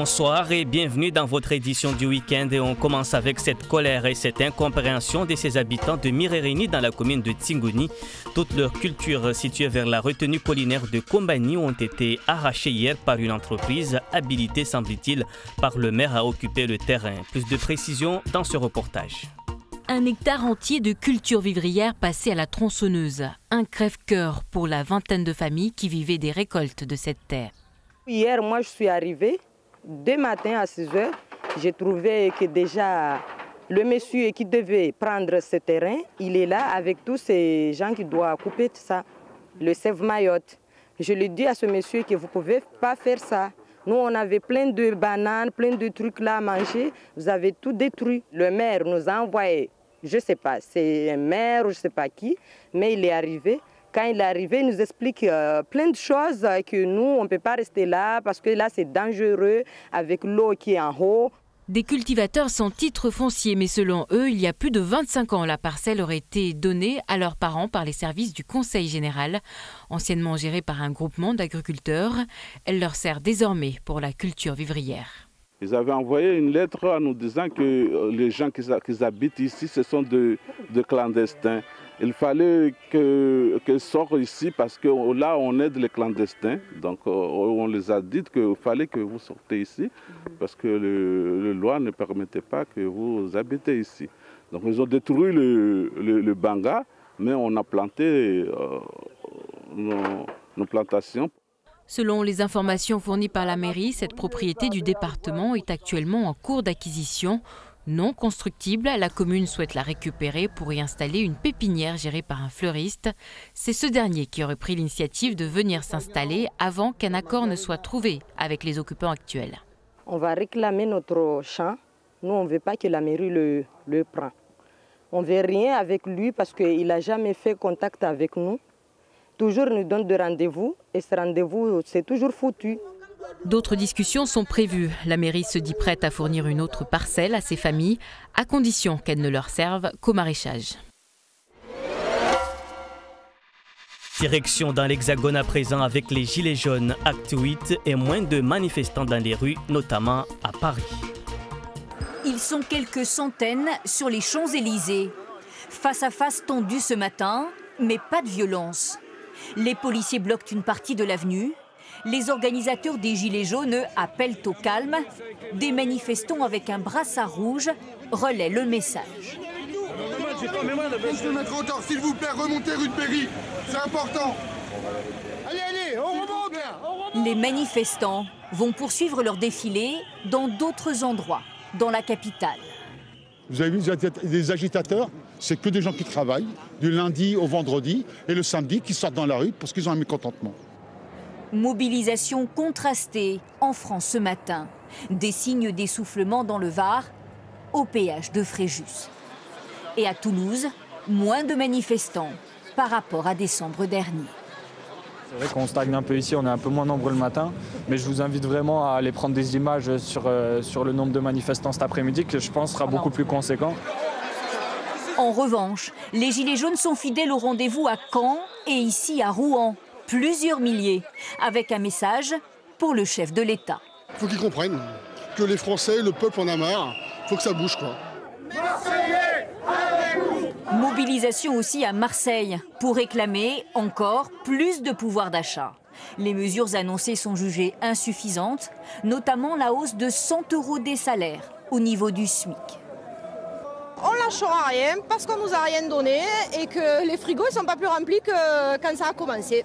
Bonsoir et bienvenue dans votre édition du week-end et on commence avec cette colère et cette incompréhension de ces habitants de Mirerini dans la commune de Tingoni. Toute leur culture située vers la retenue collinaire de Kombani ont été arrachées hier par une entreprise habilitée, semble-t-il, par le maire à occuper le terrain. Plus de précisions dans ce reportage. Un hectare entier de culture vivrière passé à la tronçonneuse. Un crève-cœur pour la vingtaine de familles qui vivaient des récoltes de cette terre. Hier, moi, je suis arrivée. Dès matin à 6 h, j'ai trouvé que déjà le monsieur qui devait prendre ce terrain, il est là avec tous ces gens qui doivent couper tout ça, le Sève Mayotte. Je lui dis à ce monsieur que vous ne pouvez pas faire ça. Nous, on avait plein de bananes, plein de trucs là à manger. Vous avez tout détruit. Le maire nous a envoyé, je ne sais pas, c'est un maire ou je ne sais pas qui, mais il est arrivé. Quand il est arrivé, il nous explique plein de choses que nous, on ne peut pas rester là parce que là, c'est dangereux avec l'eau qui est en haut. Des cultivateurs sans titre foncier, mais selon eux, il y a plus de 25 ans, la parcelle aurait été donnée à leurs parents par les services du Conseil général. Anciennement gérée par un groupement d'agriculteurs, elle leur sert désormais pour la culture vivrière. Ils avaient envoyé une lettre en nous disant que les gens qui habitent ici, ce sont de clandestins. Il fallait qu'ils sortent ici parce que là, on aide les clandestins. Donc, on les a dit qu'il fallait que vous sortez ici parce que la loi ne permettait pas que vous habitez ici. Donc, ils ont détruit le banga, mais on a planté nos plantations. Selon les informations fournies par la mairie, cette propriété du département est actuellement en cours d'acquisition. Non constructible, la commune souhaite la récupérer pour y installer une pépinière gérée par un fleuriste. C'est ce dernier qui aurait pris l'initiative de venir s'installer avant qu'un accord ne soit trouvé avec les occupants actuels. On va réclamer notre champ. Nous, on ne veut pas que la mairie le prenne. On ne veut rien avec lui parce qu'il n'a jamais fait contact avec nous. Toujours il nous donne des rendez-vous et ce rendez-vous, c'est toujours foutu. D'autres discussions sont prévues. La mairie se dit prête à fournir une autre parcelle à ces familles, à condition qu'elles ne leur servent qu'au maraîchage. Direction dans l'Hexagone à présent avec les Gilets jaunes, acte 8 et moins de manifestants dans les rues, notamment à Paris. Ils sont quelques centaines sur les Champs-Élysées. Face à face tendu ce matin, mais pas de violence. Les policiers bloquent une partie de l'avenue. Les organisateurs des Gilets jaunes appellent au calme. Des manifestants avec un brassard rouge relaient le message. On se mettre en tort, s'il vous plaît, remontez rue de Péry, c'est important. Allez, on remonte. Les manifestants vont poursuivre leur défilé dans d'autres endroits, dans la capitale. Vous avez vu des agitateurs, c'est que des gens qui travaillent du lundi au vendredi et le samedi qui sortent dans la rue parce qu'ils ont un mécontentement. Mobilisation contrastée en France ce matin. Des signes d'essoufflement dans le Var, au péage de Fréjus. Et à Toulouse, moins de manifestants par rapport à décembre dernier. C'est vrai qu'on stagne un peu ici, on est un peu moins nombreux le matin, mais je vous invite vraiment à aller prendre des images sur le nombre de manifestants cet après-midi, que je pense sera beaucoup plus conséquent. En revanche, les Gilets jaunes sont fidèles au rendez-vous à Caen et ici à Rouen. Plusieurs milliers, avec un message pour le chef de l'État. Il faut qu'ils comprennent que les Français, le peuple en a marre, il faut que ça bouge quoi. Marseillais, avec vous. Mobilisation aussi à Marseille pour réclamer encore plus de pouvoir d'achat. Les mesures annoncées sont jugées insuffisantes, notamment la hausse de 100 € des salaires au niveau du SMIC. On lâchera rien parce qu'on nous a rien donné et que les frigos ne sont pas plus remplis que quand ça a commencé.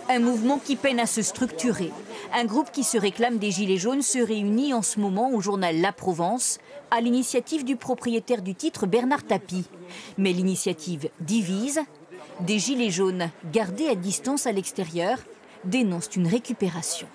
Un mouvement qui peine à se structurer. Un groupe qui se réclame des Gilets jaunes se réunit en ce moment au journal La Provence à l'initiative du propriétaire du titre Bernard Tapie. Mais l'initiative divise. Des Gilets jaunes gardés à distance à l'extérieur dénoncent une récupération.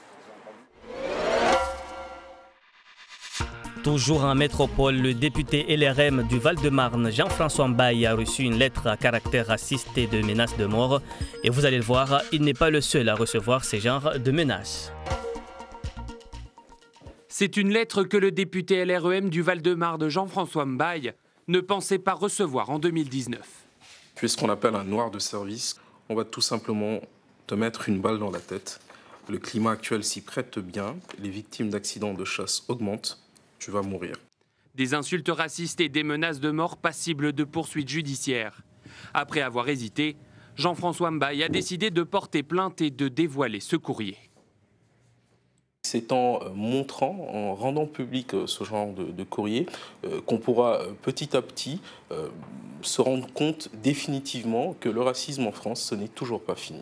Toujours en métropole, le député LRM du Val-de-Marne, Jean-François Mbaye, a reçu une lettre à caractère raciste et de menaces de mort. Et vous allez le voir, il n'est pas le seul à recevoir ces genres de menaces. C'est une lettre que le député LREM du Val-de-Marne, Jean-François Mbaye, ne pensait pas recevoir en 2019. Tu es ce qu'on appelle un noir de service. On va tout simplement te mettre une balle dans la tête Le climat actuel s'y prête bien. Les victimes d'accidents de chasse augmentent. Tu vas mourir. Des insultes racistes et des menaces de mort passibles de poursuites judiciaires. Après avoir hésité, Jean-François Mbaye a décidé de porter plainte et de dévoiler ce courrier. C'est en montrant, en rendant public ce genre de courrier, qu'on pourra petit à petit se rendre compte définitivement que le racisme en France, ce n'est toujours pas fini.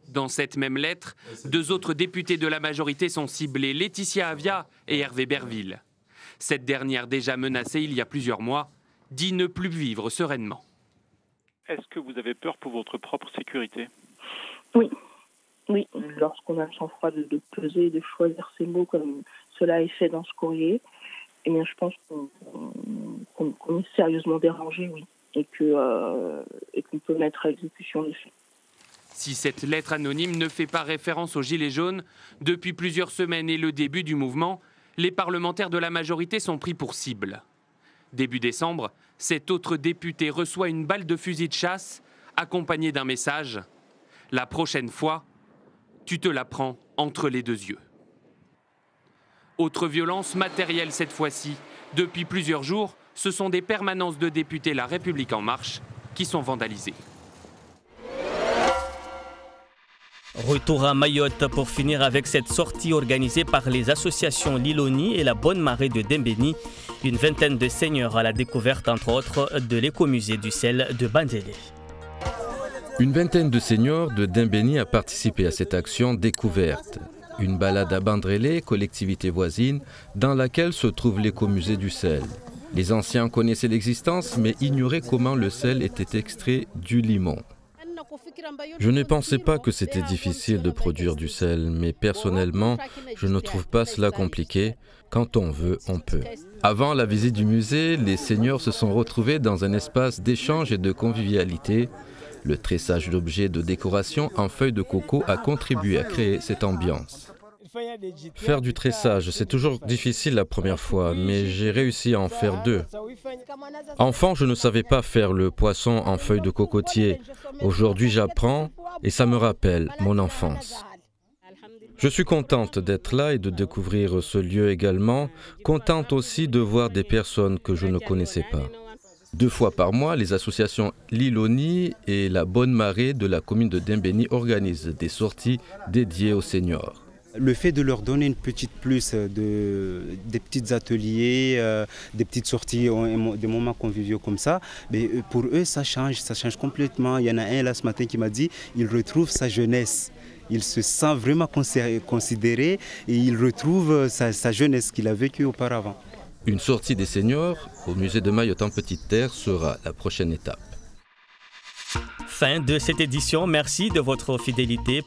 Dans cette même lettre, 2 autres députés de la majorité sont ciblés, Laetitia Avia et Hervé Berville. Cette dernière, déjà menacée il y a plusieurs mois, dit ne plus vivre sereinement. Est-ce que vous avez peur pour votre propre sécurité? Oui. Oui, lorsqu'on a le sang-froid de peser, de choisir ses mots comme cela est fait dans ce courrier, eh bien, je pense qu'on est sérieusement dérangé, oui, et qu'on peut mettre à exécution les faits. Si cette lettre anonyme ne fait pas référence aux Gilets jaunes, depuis plusieurs semaines et le début du mouvement, les parlementaires de la majorité sont pris pour cible. Début décembre, cet autre député reçoit une balle de fusil de chasse, accompagnée d'un message « La prochaine fois, tu te la prends entre les 2 yeux ». Autre violence matérielle cette fois-ci. Depuis plusieurs jours, ce sont des permanences de députés La République En Marche qui sont vandalisées. Retour à Mayotte pour finir avec cette sortie organisée par les associations Liloni et la Bonne Marée de Dembéni. Une vingtaine de seigneurs à la découverte, entre autres, de l'écomusée du sel de Bandélé. Une vingtaine de seigneurs de Dembéni a participé à cette action découverte. Une balade à Bandrélé, collectivité voisine, dans laquelle se trouve l'écomusée du sel. Les anciens connaissaient l'existence, mais ignoraient comment le sel était extrait du limon. Je ne pensais pas que c'était difficile de produire du sel, mais personnellement, je ne trouve pas cela compliqué. Quand on veut, on peut. Avant la visite du musée, les seigneurs se sont retrouvés dans un espace d'échange et de convivialité. Le tressage d'objets de décoration en feuilles de coco a contribué à créer cette ambiance. Faire du tressage, c'est toujours difficile la première fois, mais j'ai réussi à en faire 2. Enfant, je ne savais pas faire le poisson en feuilles de cocotier. Aujourd'hui, j'apprends et ça me rappelle mon enfance. Je suis contente d'être là et de découvrir ce lieu également, contente aussi de voir des personnes que je ne connaissais pas. 2 fois par mois, les associations Liloni et la Bonne Marée de la commune de Dembéni organisent des sorties dédiées aux seniors. Le fait de leur donner une petite plus, des petits ateliers, des petites sorties, des moments conviviaux comme ça, mais pour eux ça change complètement. Il y en a un là ce matin qui m'a dit il retrouve sa jeunesse. Il se sent vraiment considéré et il retrouve sa jeunesse qu'il a vécue auparavant. Une sortie des seniors au musée de Mayotte en Petite Terre sera la prochaine étape. Fin de cette édition, merci de votre fidélité.